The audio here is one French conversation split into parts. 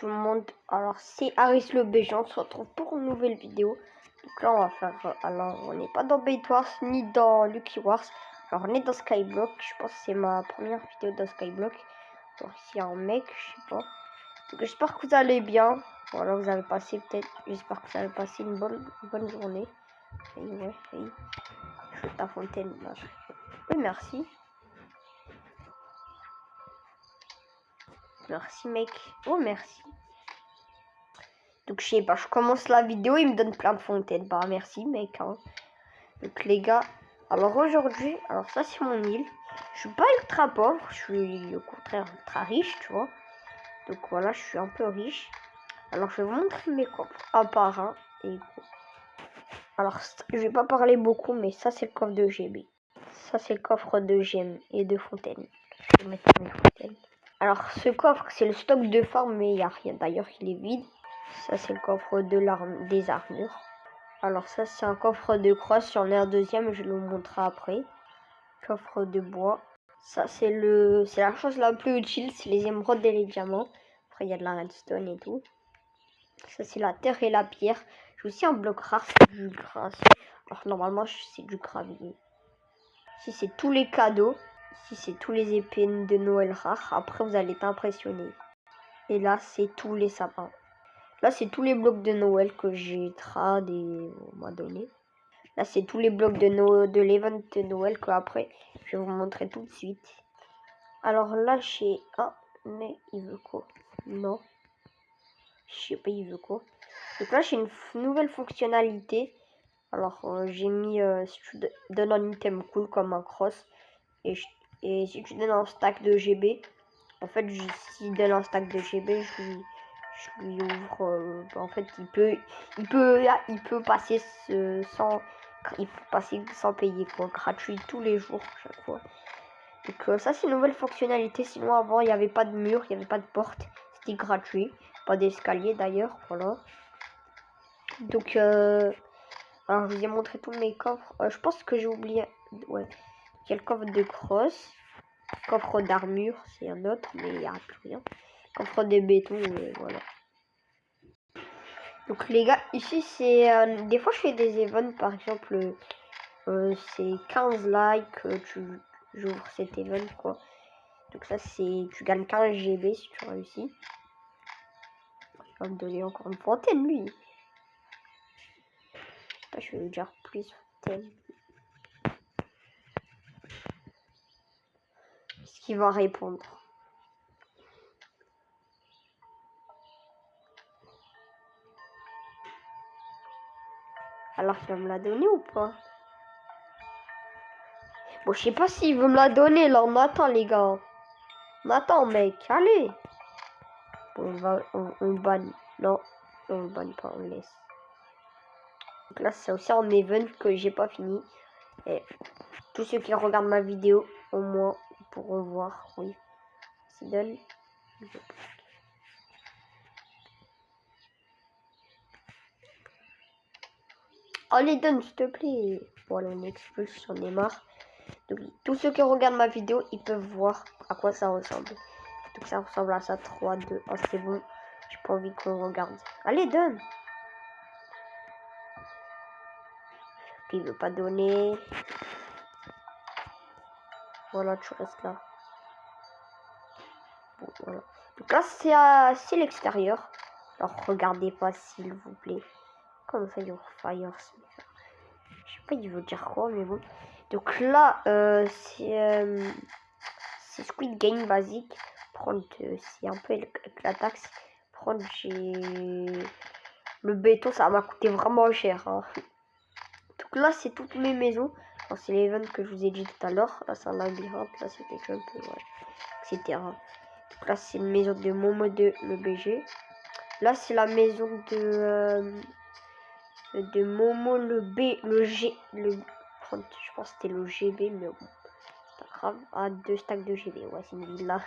tout le monde, alors c'est Aris le BG, on se retrouve pour une nouvelle vidéo. Donc là on va faire, alors on n'est pas dans Bait Wars ni dans Lucky Wars, alors on est dans Skyblock, je pense que c'est ma première vidéo dans Skyblock. Alors ici il y a un mec, je sais pas. Donc j'espère que vous allez bien, voilà vous avez passé peut-être, j'espère que vous avez passé une bonne journée. Et ouais, je fais ta fontaine là. Oui merci. Merci mec, oh merci. Donc je sais pas, je commence la vidéo, il me donne plein de fontaines. Bah merci mec hein. Donc les gars, alors aujourd'hui, alors ça c'est mon île. Je suis pas ultra pauvre, je suis au contraire ultra riche, tu vois. Donc voilà, je suis un peu riche. Alors je vais vous montrer mes coffres un par un. Et alors je vais pas parler beaucoup, mais ça c'est le coffre de GB. Ça c'est le coffre de gemmes et de fontaines. Je vais mettre mes fontaines. Alors ce coffre c'est le stock de farm, mais il n'y a rien. D'ailleurs il est vide. Ça c'est le coffre de des armures. Alors ça c'est un coffre de crosse, j'en ai un deuxième, je le montrerai après. Coffre de bois. Ça c'est la chose la plus utile, c'est les émeraudes et les diamants. Après il y a de la redstone et tout. Ça c'est la terre et la pierre. J'ai aussi un bloc rare, c'est du gras. Alors normalement c'est du gravier. Ici c'est tous les cadeaux. Ici c'est tous les épines de Noël rares. Après vous allez être impressionné. Et là c'est tous les sapins. Là, c'est tous les blocs de Noël que j'ai trad et on m'a donné. Là, c'est tous les blocs de l'event de Noël que après, je vais vous montrer tout de suite. Alors là, j'ai... Ah, mais il veut quoi? Non. Je sais pas, il veut quoi. Donc là, j'ai une nouvelle fonctionnalité. Alors, j'ai mis... si tu donnes un item cool comme un cross. Et si tu donnes un stack de GB. En fait, s'il donne un stack de GB, je lui ouvre, en fait il peut passer sans payer quoi, gratuit tous les jours chaque fois. Donc ça c'est une nouvelle fonctionnalité, sinon avant il n'y avait pas de mur, il n'y avait pas de porte, c'était gratuit, pas d'escalier d'ailleurs, voilà. Donc alors je vous ai montré tous mes coffres, je pense que j'ai oublié, ouais, il y a le coffre de crosse, coffre d'armure c'est un autre mais il n'y a plus rien, coffre de béton et voilà. Donc les gars, ici c'est... des fois je fais des events, par exemple, c'est 15 likes, j'ouvre cet event quoi. Donc ça c'est... Tu gagnes 15 GB si tu réussis. Il va me donner encore une fontaine lui. Là, je vais lui dire plus fontaine. Est-ce qu'il va répondre? Alors il va me la donner ou pas? Bon, je sais pas s'il veut me la donner, là on attend les gars. On attend mec, allez. Bon, on banne. Non, on banne pas, on laisse. Donc là c'est aussi un event que j'ai pas fini. Et tous ceux qui regardent ma vidéo au moins pourront voir. Oui. Sidon. Oh les donne s'il te plaît. Voilà, on expulse, j'en ai marre. Donc tous ceux qui regardent ma vidéo, ils peuvent voir à quoi ça ressemble. Donc ça ressemble à ça. 3, 2, 1, c'est bon. J'ai pas envie qu'on regarde. Allez, donne. Il veut pas donner. Voilà, tu restes là. Bon, voilà. Donc là, c'est l'extérieur. Alors regardez pas s'il vous plaît. Comme ça, your fire. Je sais pas, il veut dire quoi, mais bon. Donc là, c'est Squid Game basique. Prendre, c'est un peu avec la taxe. Prendre, le béton, ça m'a coûté vraiment cher. Hein. Donc là, c'est toutes mes maisons. C'est l'event que je vous ai dit tout à l'heure. Là, c'est un labyrinthe. Là, c'était jump, ouais, etc. Donc là, c'est une maison de Momo de le BG. Là, c'est la maison de Momo le G. Je pense que c'était le GB, mais bon. C'est pas grave. Ah, 2 stacks de GB. Ouais, c'est une villa.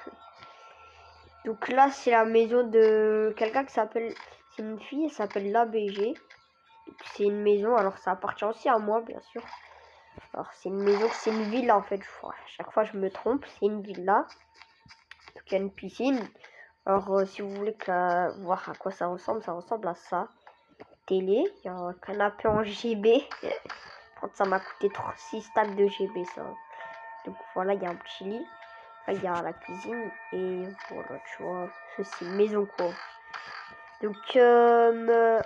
Donc là, c'est la maison de quelqu'un qui s'appelle... C'est une fille, elle s'appelle l'ABG. C'est une maison, alors ça appartient aussi à moi, bien sûr. Alors c'est une maison, c'est une villa en fait. À chaque fois je me trompe, c'est une villa. Donc il y a une piscine. Alors, si vous voulez voir à quoi ça ressemble à ça. Télé, il y a un canapé en GB. Ça m'a coûté 6 stacks de GB, ça. Donc voilà, il y a un petit lit. Là, il y a la cuisine. Et voilà, tu vois, c'est une maison, quoi. Donc,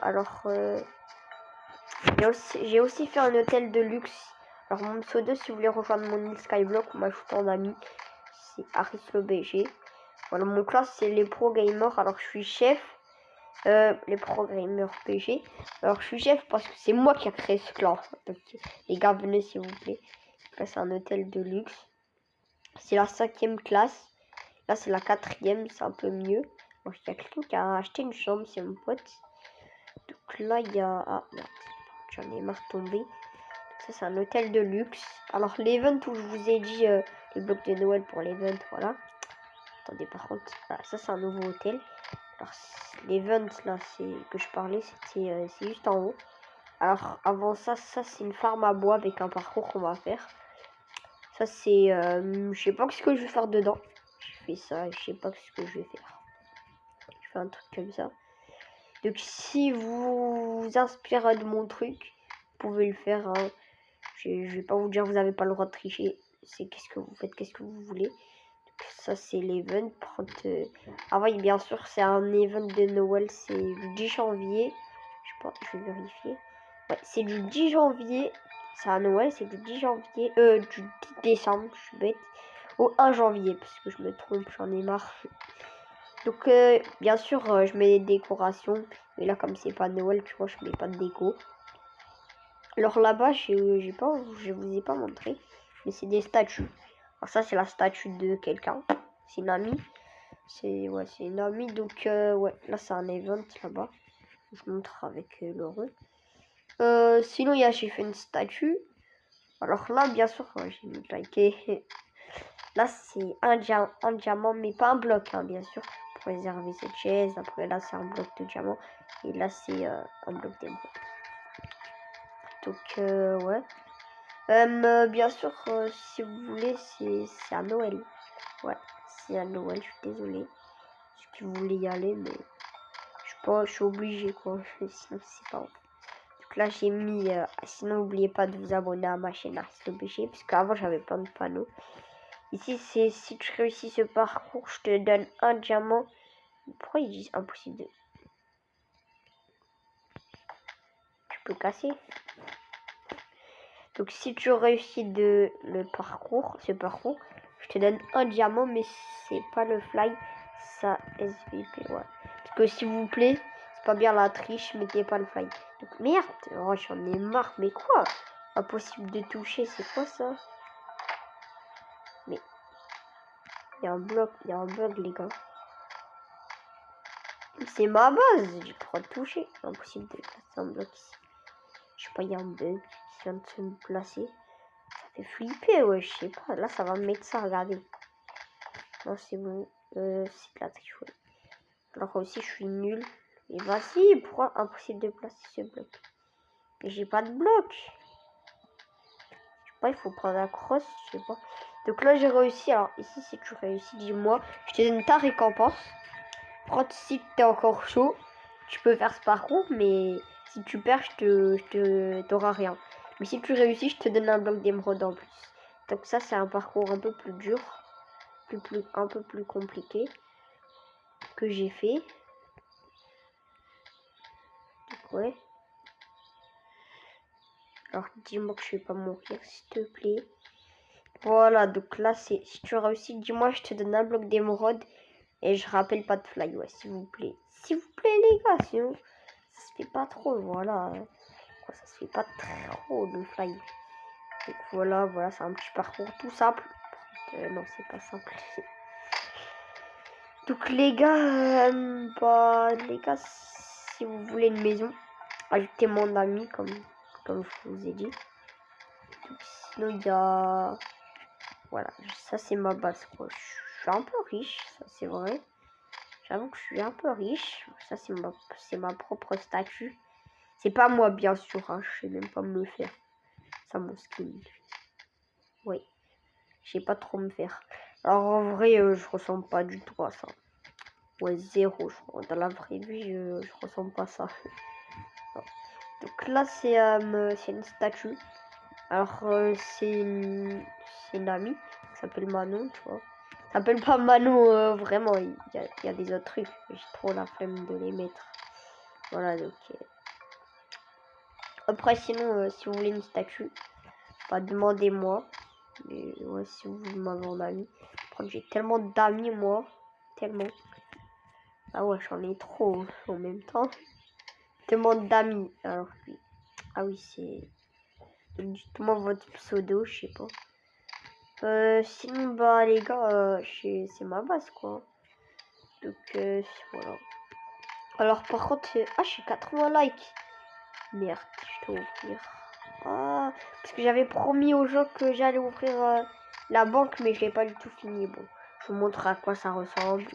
alors, j'ai aussi fait un hôtel de luxe. Alors, mon pseudo, si vous voulez rejoindre mon île Skyblock ou m'ajouter en ami, c'est Aris le BG. Voilà, mon classe, c'est les pro gamers. Alors, je suis chef. Les pro gamers PG. Alors, je suis chef parce que c'est moi qui ai créé ce clan. Donc, les gars, venez s'il vous plaît. Là, c'est un hôtel de luxe. C'est la 5e classe. Là, c'est la 4e. C'est un peu mieux. Bon, il y a quelqu'un qui a acheté une chambre, c'est mon pote. Donc là, il y a... Ah, merde. J'en ai marre de tomber. Ça, c'est un hôtel de luxe. Alors, l'event où je vous ai dit les blocs de Noël pour l'event, voilà. Attendez, par contre, voilà, ça, c'est un nouveau hôtel. Alors, l'event, là, que je parlais, c'est juste en haut. Alors, avant ça, c'est une farm à bois avec un parcours qu'on va faire. Ça, c'est... je sais pas ce que je vais faire dedans. Je fais ça, je sais pas ce que je vais faire. Je fais un truc comme ça. Donc, si vous vous inspirez de mon truc, vous pouvez le faire, hein. Je vais pas vous dire vous avez pas le droit de tricher. C'est qu'est-ce que vous faites, qu'est-ce que vous voulez. Donc, ça c'est l'event. Ah oui, bien sûr, c'est un event de Noël. C'est du 10 janvier. Je sais pas, je vais vérifier. Ouais, c'est du 10 janvier. C'est à Noël, c'est du 10 janvier. Du 10 décembre, je suis bête. Au 1 janvier, parce que je me trompe, j'en ai marre. Donc, bien sûr, je mets des décorations. Mais là, comme c'est pas Noël, tu vois, je mets pas de déco. Alors là-bas, je vous ai pas montré, mais c'est des statues. Alors ça, c'est la statue de quelqu'un. C'est une amie. C'est une amie. Donc ouais, là c'est un event là-bas. Je montre avec l'heureux. Sinon, j'ai fait une statue. Alors là, bien sûr, j'ai mis liké. Là, c'est un diamant, mais pas un bloc, hein, bien sûr, pour réserver cette chaise. Après, là, c'est un bloc de diamant. Et là, c'est un bloc d'émeraude. Donc ouais. Bien sûr, si vous voulez, c'est à Noël. Ouais, c'est à Noël, je suis désolée. Si vous voulez y aller, mais je suis obligée, quoi. Sinon, c'est pas bon. Donc là, j'ai mis... sinon, n'oubliez pas de vous abonner à ma chaîne Ars obligé, parce qu'avant, j'avais plein de panneaux. Ici, c'est si tu réussis ce parcours, je te donne un diamant. Pourquoi ils disent impossible de... Tu peux casser. Donc si tu réussis ce parcours, je te donne un diamant, mais c'est pas le fly, ça SVP, ouais. Parce que s'il vous plaît, c'est pas bien la triche, mettez pas le fly. Donc merde, oh, j'en ai marre, mais quoi? Impossible de toucher, c'est quoi ça? Mais il y a un bloc, il y a un bug les gars. C'est ma base, j'ai le droit de toucher. Impossible de placer un bloc ici. Je sais pas, il y a un bug qui vient de se placer. Ça fait flipper, ouais, je sais pas. Là, ça va me mettre ça, regardez. Non, c'est bon. C'est de la triche, ouais. Alors aussi, je suis nul. Et vas-y, pourquoi impossible de placer ce bloc? Mais j'ai pas de bloc. Je sais pas, il faut prendre la crosse, je sais pas. Donc là, j'ai réussi. Alors ici, si tu réussis, dis-moi. Je te donne ta récompense. Prends si t'es encore chaud. Tu peux faire ce parcours, mais si tu perds, t'auras rien. Mais si tu réussis, je te donne un bloc d'émeraude en plus. Donc ça, c'est un parcours un peu plus dur. Un peu plus compliqué. Que j'ai fait. Donc ouais. Alors dis-moi que je vais pas mourir, s'il te plaît. Voilà, donc là, si tu réussis, dis-moi, je te donne un bloc d'émeraude. Et je rappelle pas de fly, ouais, s'il vous plaît. S'il vous plaît, les gars, sinon, ça se fait pas trop, voilà. Ça se fait pas trop, le fly. Donc voilà, c'est un petit parcours tout simple. Non, c'est pas simple. Donc les gars, si vous voulez une maison, ajoutez mon ami, comme je vous ai dit. Donc, sinon, il y a... Voilà, ça c'est ma base, quoi. Je suis un peu riche, ça c'est vrai. J'avoue que je suis un peu riche. Ça c'est ma propre statue. C'est pas moi, bien sûr, hein. Je sais même pas me le faire. Ça, mon skin. Oui. Je sais pas trop me faire. Alors en vrai, je ressemble pas du tout à ça. Ouais, 0, je crois. Dans la vraie vie, je ressemble pas à ça. Non. Donc là, c'est une statue. Alors, c'est une amie qui s'appelle Manon, tu vois. Ça s'appelle pas Manon, vraiment. Il y a des autres trucs. J'ai trop la flemme de les mettre. Voilà, donc... Après, sinon, si vous voulez une statue, bah, demandez-moi. Mais ouais, si vous m'avez en ami. J'ai tellement d'amis, moi. Tellement. Ah ouais, j'en ai trop en même temps. Tellement d'amis. Alors, oui. Ah oui, c'est... Dites-moi votre pseudo, je sais pas. Sinon, bah, les gars, c'est ma base, quoi. Donc, voilà. Alors, par contre, j'ai 80 likes. Merde, je dois ouvrir. Ah, parce que j'avais promis aux gens que j'allais ouvrir la banque, mais je l'ai pas du tout fini. Bon, je vous montre à quoi ça ressemble.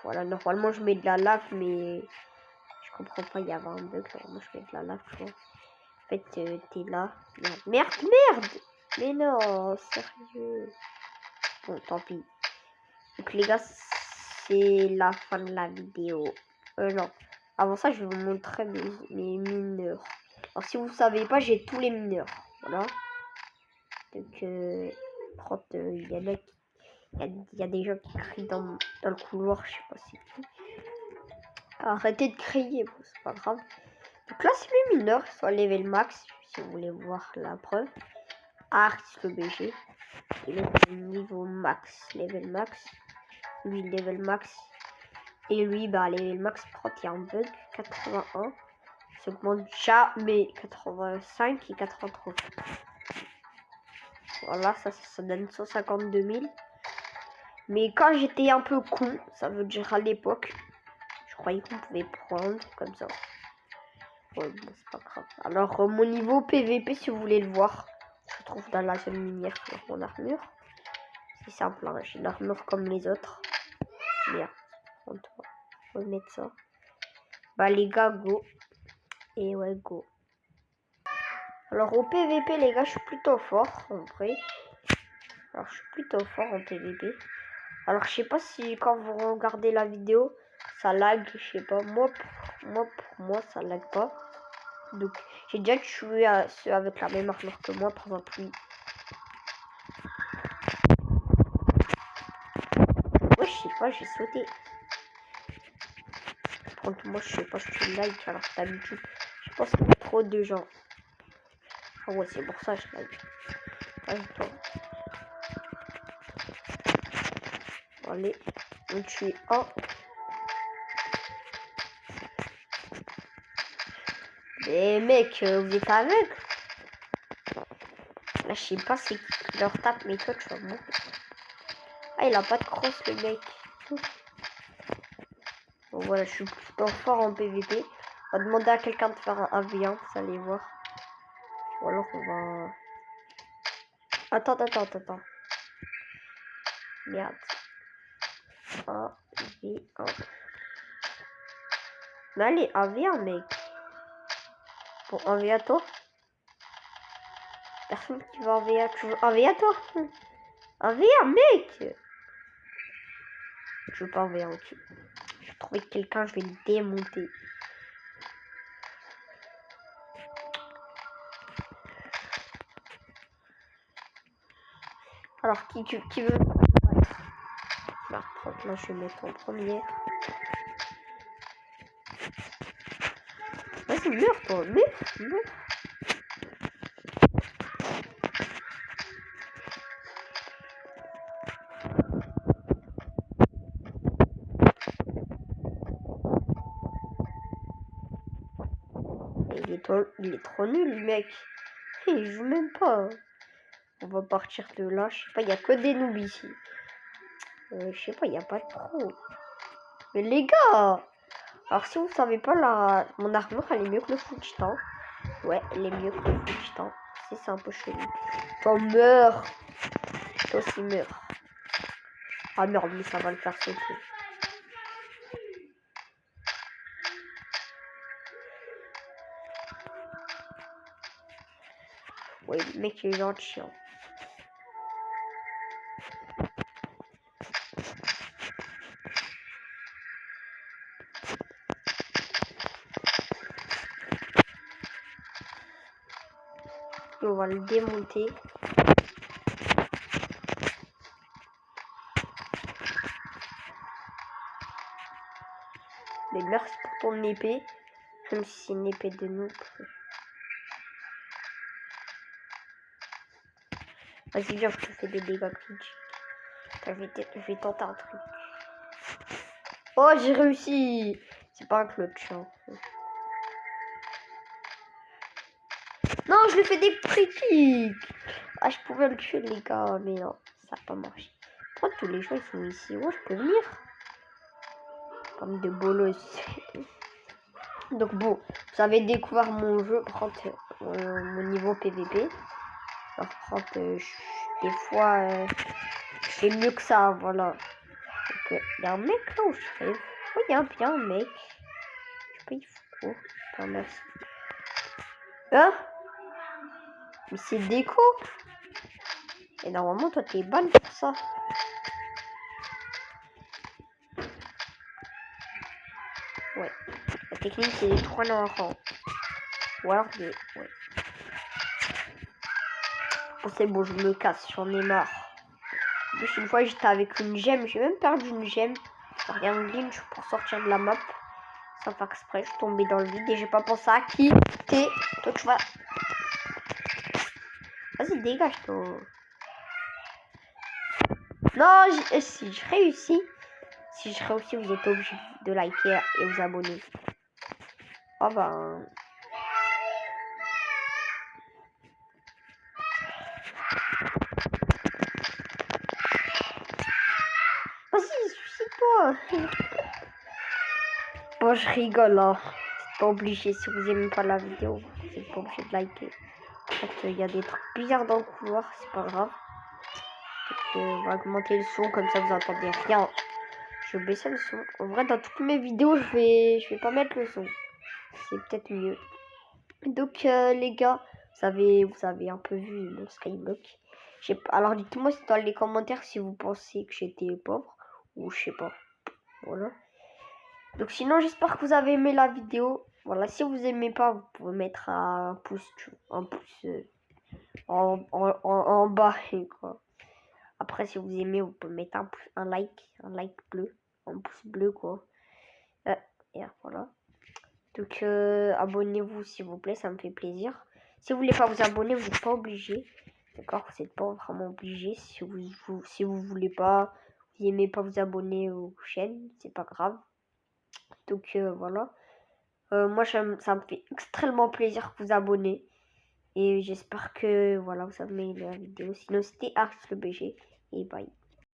Voilà, normalement, je mets de la lave, mais je comprends pas, il y avait un bug. Moi, je mets de la lave, tu vois. En fait, t'es là. Merde, merde! Mais non, sérieux. Bon, tant pis. Donc, les gars, c'est la fin de la vidéo. Non. Avant ça, je vais vous montrer mes mineurs. Alors, si vous ne savez pas, j'ai tous les mineurs. Voilà. Donc, il y a des gens qui crient dans le couloir. Je sais pas si qui. Arrêtez de crier, bon, c'est pas grave. Donc là, c'est mes mineurs. Soit level max, si vous voulez voir la preuve. Artiste le BG. Et là, niveau max. Level max. Lui, level max. Et lui, bah, level max, par contre, il y a un bug. 81. Ça augmente jamais. 85 et 83. Voilà, ça donne 152 000. Mais quand j'étais un peu con, ça veut dire à l'époque, je croyais qu'on pouvait prendre comme ça. Ouais, bon, c'est pas grave. Alors, mon niveau PVP, si vous voulez le voir, se trouve dans la zone minière sur mon armure. C'est simple, hein, j'ai une armure comme les autres. Merde, on va mettre ça. Bah, les gars, go. Et ouais, go. Alors, au PVP, les gars, je suis plutôt fort, en vrai. Alors, je suis plutôt fort en PVP. Alors, je sais pas si quand vous regardez la vidéo, ça lag, je sais pas. Pour moi, ça lag pas. Donc, j'ai déjà tué ceux avec la même armure que moi, par exemple lui. Moi, je sais pas, j'ai sauté. Par contre, moi, je sais pas, je suis like, alors d'habitude, je pense qu'il y a trop de gens. Ah ouais, c'est pour ça que je like. Vas-y, allez, on tue un. Mais mec, vous êtes aveugle? Là, je sais pas c'est qui leur tape, mais toi, tu vas mourir. Ah, il a pas de cross, le mec. Bon, voilà, je suis plutôt fort en PVP. On va demander à quelqu'un de faire un V1, vous allez voir. Ou alors, on va... Attends. Merde. Un V1. Mais allez, un V1, mec. Bon, un V1 toi. Personne qui va en V1. Tu veux un V1 toi? Un V1, mec. Je veux pas un V1, ok. Je vais trouver quelqu'un, je vais le démonter. Alors, qui veut... Là, je vais mettre en premier. Vas-y, meurs, toi. Meurs. Il est trop nul, le mec. Il joue même pas. On va partir de là. Je sais pas, il y a que des noobs ici. Je sais pas, il n'y a pas de pro. Mais les gars, alors si vous savez pas, mon armure, elle est mieux que le full titan. Ouais, elle est mieux que le full titan. C'est un peu chelou. Toi, meurs. Toi aussi, meurs. Ah merde, mais ça va le faire sauter. Ouais, le mec, il est gentil. Hein. construit, on va le démonter. Mais merci pour ton épée. Même si c'est une épée de noob. Vas-y, viens, je te fais des dégâts critiques. Je vais tenter un truc. Oh, j'ai réussi. C'est pas un clutch. Hein. Non, je lui fais des critiques. Ah, je pouvais le tuer, les gars. Mais non, ça n'a pas marché. Pourquoi tous les gens ils sont ici? Oh, je peux venir. Comme de bolos. Donc bon, vous avez découvert mon jeu. Par contre, mon niveau PVP. Par contre, des fois, je fais mieux que ça. Voilà. Donc, il y a un mec là où je serai. Oui, il y a un mec. Je sais pas, il faut. Oh, putain, merci. Hein? Mais c'est déco. Et normalement, toi, t'es ban pour ça. Ouais. La technique, c'est les 3 enfants. Ou alors des... Ouais. Bon, c'est bon, je me casse. J'en ai marre. En plus, une fois, j'étais avec une gemme. J'ai même perdu une gemme. J'ai rien de glitch pour sortir de la map. Sans faire exprès, je suis tombée dans le vide et j'ai pas pensé à quitter. Toi, tu vas... Vas-y, dégage, toi. Non, si je réussis, vous êtes obligé de liker et vous abonner. Oh ben... Vas-y, suicide-toi. Bon, je rigole, hein. C'est pas obligé. Si vous aimez pas la vidéo, vous n'êtes pas obligé de liker. En fait, il y a des trucs bizarres dans le couloir, c'est pas grave. Donc, on va augmenter le son, comme ça vous entendez rien. Je vais baisser le son. En vrai, dans toutes mes vidéos, je vais pas mettre le son. C'est peut-être mieux. Donc, les gars, vous avez un peu vu mon skyblock. Alors, dites-moi dans les commentaires si vous pensez que j'étais pauvre ou je sais pas. Voilà. Donc, sinon, j'espère que vous avez aimé la vidéo. Voilà, si vous aimez pas, vous pouvez mettre un pouce en bas. Quoi. Après, si vous aimez, vous pouvez mettre un like bleu, un pouce bleu, quoi. Et voilà. Donc, abonnez-vous, s'il vous plaît, ça me fait plaisir. Si vous voulez pas vous abonner, vous n'êtes pas obligé. D'accord, vous n'êtes pas vraiment obligé. Si vous voulez pas, vous n'aimez pas vous abonner aux chaînes, c'est pas grave. Donc, voilà. Moi, ça me fait extrêmement plaisir que vous abonnez. Et j'espère que, voilà, vous avez aimé la vidéo. Sinon, c'était Ars le BG. Et bye.